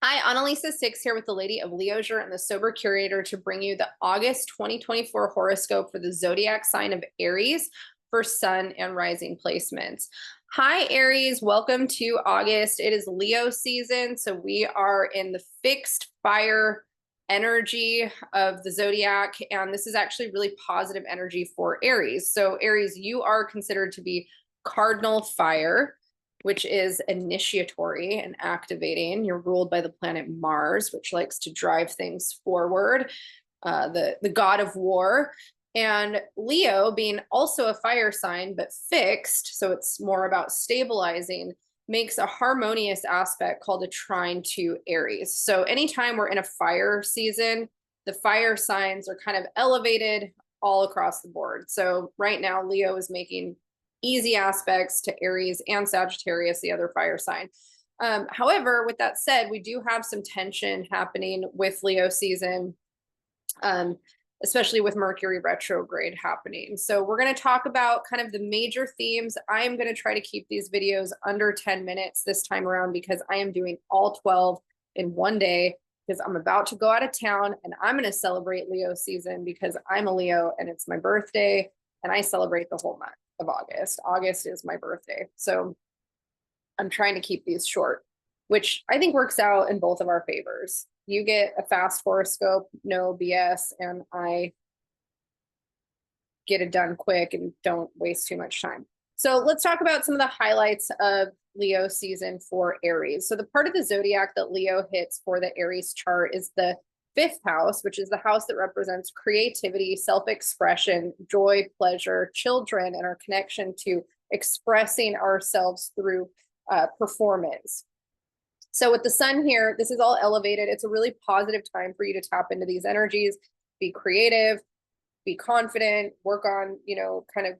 Hi, Analisa 6 here with the Lady of Leisure and the Sober Curator to bring you the August 2024 horoscope for the zodiac sign of Aries for sun and rising placements. Hi, Aries. Welcome to August. It is Leo season, so we are in the fixed fire energy of the zodiac, and this is actually really positive energy for Aries. So, Aries, you are considered to be cardinal fire, which is initiatory and activating. You're ruled by the planet Mars, which likes to drive things forward, the god of war. And Leo, being also a fire sign, but fixed, so it's more about stabilizing, makes a harmonious aspect called a trine to Aries. So anytime we're in a fire season, the fire signs are kind of elevated all across the board. So right now, Leo is making easy aspects to Aries and Sagittarius, the other fire sign. However, with that said, we do have some tension happening with Leo season, especially with Mercury retrograde happening. So we're going to talk about kind of the major themes. I am going to try to keep these videos under 10 minutes this time around because I am doing all 12 in one day because I'm about to go out of town and I'm going to celebrate Leo season because I'm a Leo and it's my birthday and I celebrate the whole month of August. August is my birthday. So I'm trying to keep these short, which I think works out in both of our favors. You get a fast horoscope, no BS, and I get it done quick and don't waste too much time. So let's talk about some of the highlights of Leo season for Aries. So the part of the zodiac that Leo hits for the Aries chart is the fifth house, which is the house that represents creativity, self-expression, joy, pleasure, children, and our connection to expressing ourselves through performance. So with the sun here, this is all elevated. It's a really positive time for you to tap into these energies, be creative, be confident, work on, kind of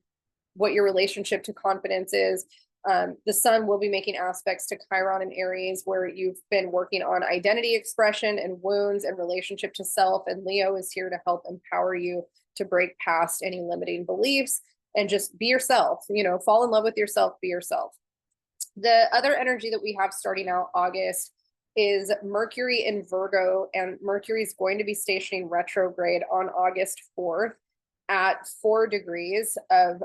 what your relationship to confidence is. The sun will be making aspects to Chiron and Aries where you've been working on identity expression and wounds and relationship to self. And Leo is here to help empower you to break past any limiting beliefs and just be yourself, fall in love with yourself, be yourself. The other energy that we have starting out August is Mercury in Virgo, and Mercury is going to be stationing retrograde on August 4th at 4 degrees of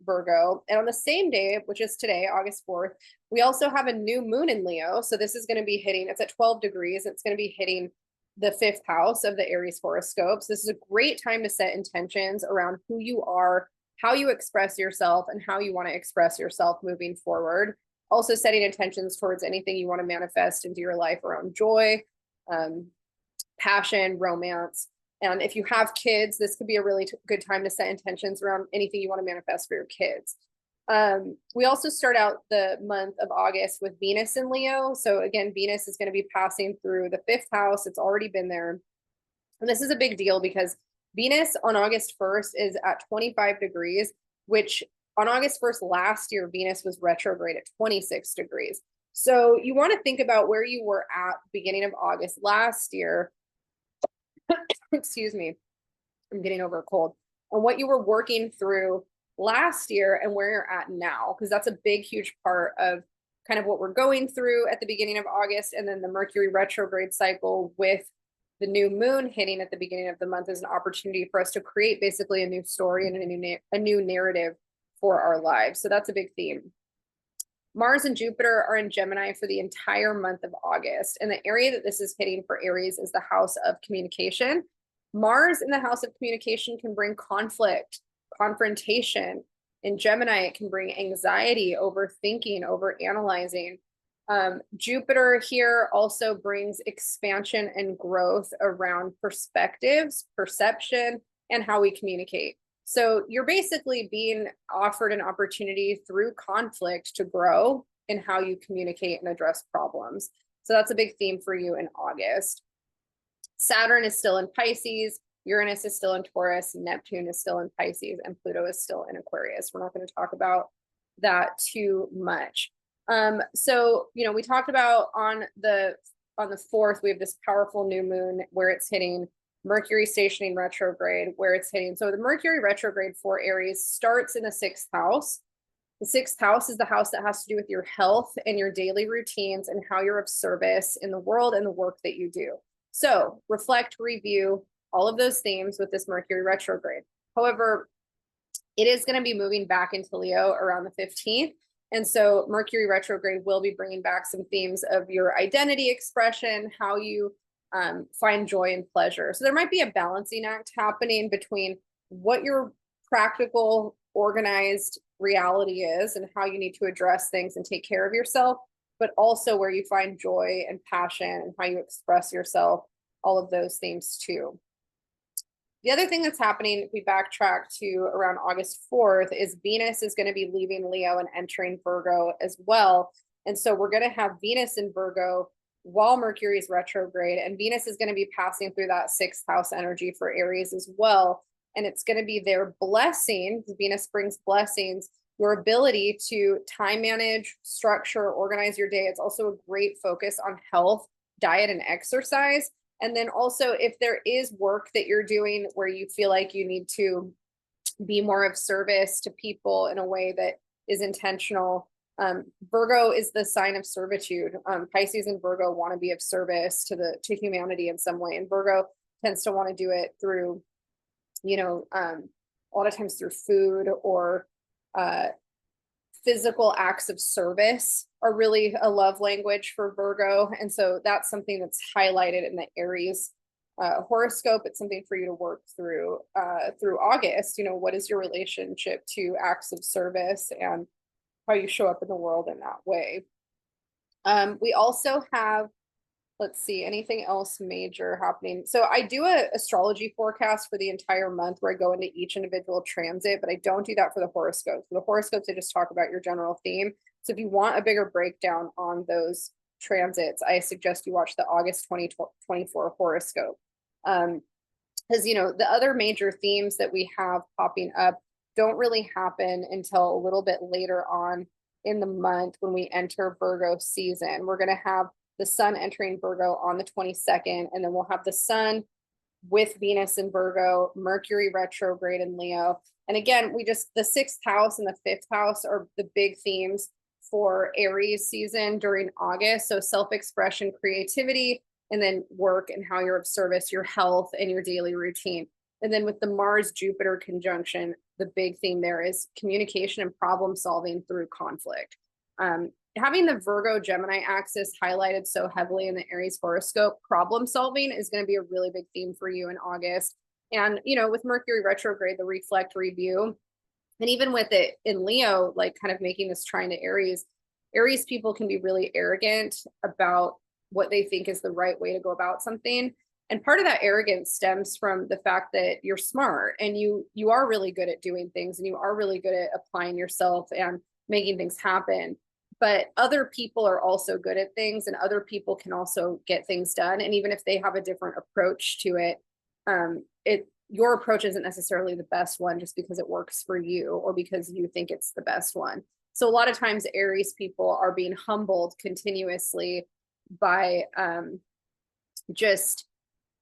Virgo. And on the same day, which is today, August 4th, we also have a new moon in Leo. So this is going to be hitting, it's at 12 degrees. It's going to be hitting the fifth house of the Aries horoscopes. This is a great time to set intentions around who you are, how you express yourself, and how you want to express yourself moving forward. Also setting intentions towards anything you want to manifest into your life around joy, passion, romance. And if you have kids, this could be a really good time to set intentions around anything you want to manifest for your kids. We also start out the month of August with Venus in Leo. So again, Venus is going to be passing through the fifth house. It's already been there. And this is a big deal because Venus on August 1st is at 25 degrees, which on August 1st last year, Venus was retrograde at 26 degrees. So you want to think about where you were at beginning of August last year. Excuse me, I'm getting over a cold. And what you were working through last year and where you're at now, because that's a big, huge part of kind of what we're going through at the beginning of August. And then the Mercury retrograde cycle with the new moon hitting at the beginning of the month is an opportunity for us to create basically a new story and a new narrative for our lives. So that's a big theme. Mars and Jupiter are in Gemini for the entire month of August. And the area that this is hitting for Aries is the house of communication. Mars in the house of communication can bring conflict, confrontation. In Gemini, it can bring anxiety, overthinking, overanalyzing. Jupiter here also brings expansion and growth around perspectives, perception, and how we communicate. So you're basically being offered an opportunity through conflict to grow in how you communicate and address problems. So that's a big theme for you in August. Saturn is still in Pisces, Uranus is still in Taurus, Neptune is still in Pisces, and Pluto is still in Aquarius. We're not going to talk about that too much. So, we talked about on the 4th, we have this powerful new moon where it's hitting Mercury stationing retrograde where it's hitting. So the Mercury retrograde for Aries starts in the 6th house The sixth house is the house that has to do with your health and your daily routines and how you're of service in the world and the work that you do. So reflect, review all of those themes with this Mercury retrograde. However, it is going to be moving back into Leo around the 15th. And so Mercury retrograde will be bringing back some themes of your identity expression, how you find joy and pleasure. So there might be a balancing act happening between what your practical, organized reality is and how you need to address things and take care of yourself, but also where you find joy and passion and how you express yourself, all of those themes too. The other thing that's happening, if we backtrack to around August 4th, is Venus is going to be leaving Leo and entering Virgo as well. And so we're going to have Venus in Virgo while Mercury is retrograde, and Venus is going to be passing through that sixth house energy for Aries as well. And it's going to be their blessing. Venus brings blessings, your ability to time manage, structure, organize your day. It's also a great focus on health, diet, and exercise. And then also, if there is work that you're doing where you feel like you need to be more of service to people in a way that is intentional, Virgo is the sign of servitude. Pisces and Virgo want to be of service to humanity in some way, and Virgo tends to want to do it through, a lot of times through food or physical acts of service are really a love language for Virgo. And so that's something that's highlighted in the Aries horoscope. It's something for you to work through August. What is your relationship to acts of service and how you show up in the world in that way. We also have, let's see, anything else major happening. So I do a astrology forecast for the entire month where I go into each individual transit, but I don't do that for the horoscopes. For the horoscopes, I just talk about your general theme. So if you want a bigger breakdown on those transits, I suggest you watch the August 2024 horoscope. Because, the other major themes that we have popping up don't really happen until a little bit later on in the month when we enter Virgo season. We're going to have the sun entering Virgo on the 22nd, and then we'll have the sun with Venus in Virgo, Mercury retrograde in Leo. And again, the sixth house and the fifth house are the big themes for Aries season during August. So self-expression, creativity, and then work and how you're of service, your health and your daily routine. And then with the Mars-Jupiter conjunction, the big theme there is communication and problem solving through conflict. Having the Virgo Gemini axis highlighted so heavily in the Aries horoscope, problem solving is going to be a really big theme for you in August. And, with Mercury retrograde, the reflect review, and even with it in Leo, like kind of making this trine to Aries people can be really arrogant about what they think is the right way to go about something. And part of that arrogance stems from the fact that you're smart and you are really good at doing things and you are really good at applying yourself and making things happen. But other people are also good at things and other people can also get things done. And even if they have a different approach to it, your approach isn't necessarily the best one just because it works for you or because you think it's the best one. So a lot of times Aries people are being humbled continuously by just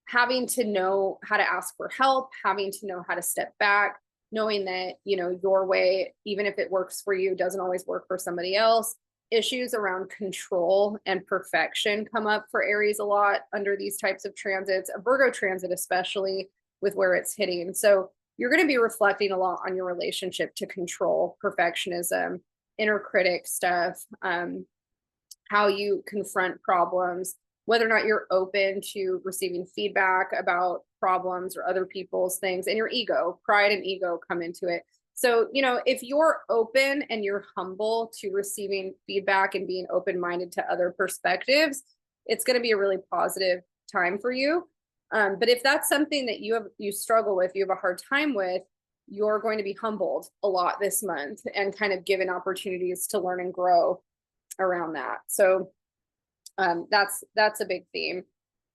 having to know how to ask for help, having to know how to step back, knowing that, your way, even if it works for you, doesn't always work for somebody else. Issues around control and perfection come up for Aries a lot under these types of transits, a Virgo transit, especially with where it's hitting. So you're going to be reflecting a lot on your relationship to control, perfectionism, inner critic stuff, how you confront problems, whether or not you're open to receiving feedback about problems or other people's things, and your ego, pride and ego come into it. So, if you're open and you're humble to receiving feedback and being open-minded to other perspectives, it's going to be a really positive time for you. But if that's something that you struggle with, you have a hard time with, you're going to be humbled a lot this month and kind of given opportunities to learn and grow around that. So that's a big theme.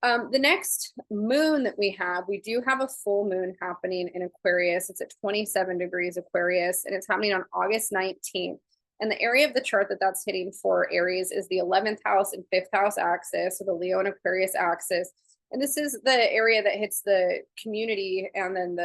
The next moon that we do have a full moon happening in Aquarius. It's at 27 degrees Aquarius, and it's happening on August 19th. And the area of the chart that's hitting for Aries is the 11th house and 5th house axis, so the Leo and Aquarius axis. And this is the area that hits the community and then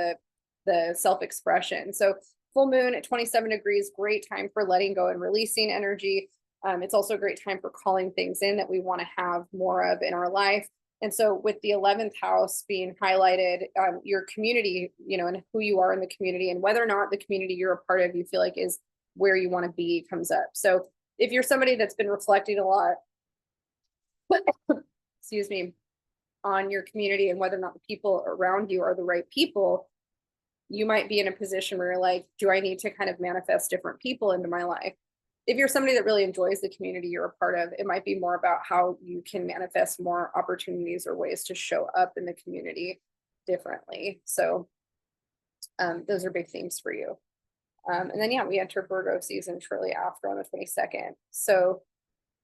the self-expression. So Full moon at 27 degrees, great time for letting go and releasing energy. It's also a great time for calling things in that we want to have more of in our life. And so, with the 11th house being highlighted, your community, and who you are in the community, and whether or not the community you're a part of you feel like is where you want to be comes up. So, if you're somebody that's been reflecting a lot, excuse me, on your community and whether or not the people around you are the right people, you might be in a position where you're like, do I need to kind of manifest different people into my life? If you're somebody that really enjoys the community you're a part of, it might be more about how you can manifest more opportunities or ways to show up in the community differently. So those are big themes for you. And then, yeah, we enter Virgo season shortly after on the 22nd. So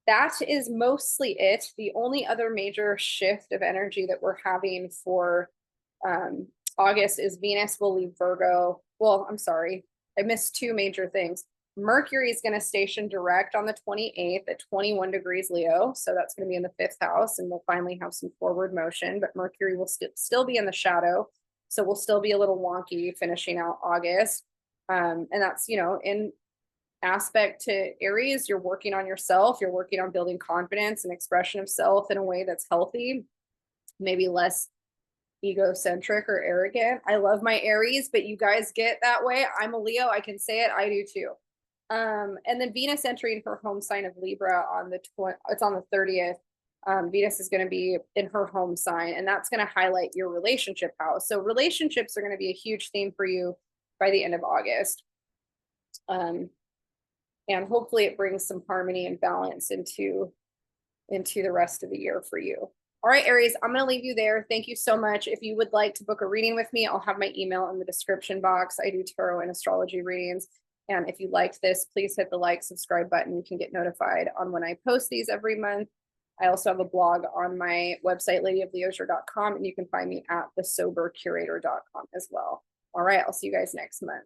that is mostly it. The only other major shift of energy that we're having for August is Venus will leave Virgo. Well, I'm sorry, I missed two major things. Mercury is going to station direct on the 28th at 21 degrees Leo. So that's going to be in the 5th house, and we'll finally have some forward motion, but Mercury will still be in the shadow. So we'll still be a little wonky finishing out August. And that's, in aspect to Aries, you're working on yourself, you're working on building confidence and expression of self in a way that's healthy, maybe less egocentric or arrogant. I love my Aries, but you guys get that way. I'm a Leo, I can say it, I do too. And then Venus entering her home sign of Libra on it's on the 30th. Venus is going to be in her home sign, and that's going to highlight your relationship house. So relationships are going to be a huge theme for you by the end of August. And hopefully it brings some harmony and balance into the rest of the year for you. All right, Aries, I'm going to leave you there. Thank you so much. If you would like to book a reading with me, I'll have my email in the description box. I do tarot and astrology readings. And if you liked this, please hit the like, subscribe button. You can get notified on when I post these every month. I also have a blog on my website, ladyofleosure.com, and you can find me at thesobercurator.com as well. All right, I'll see you guys next month.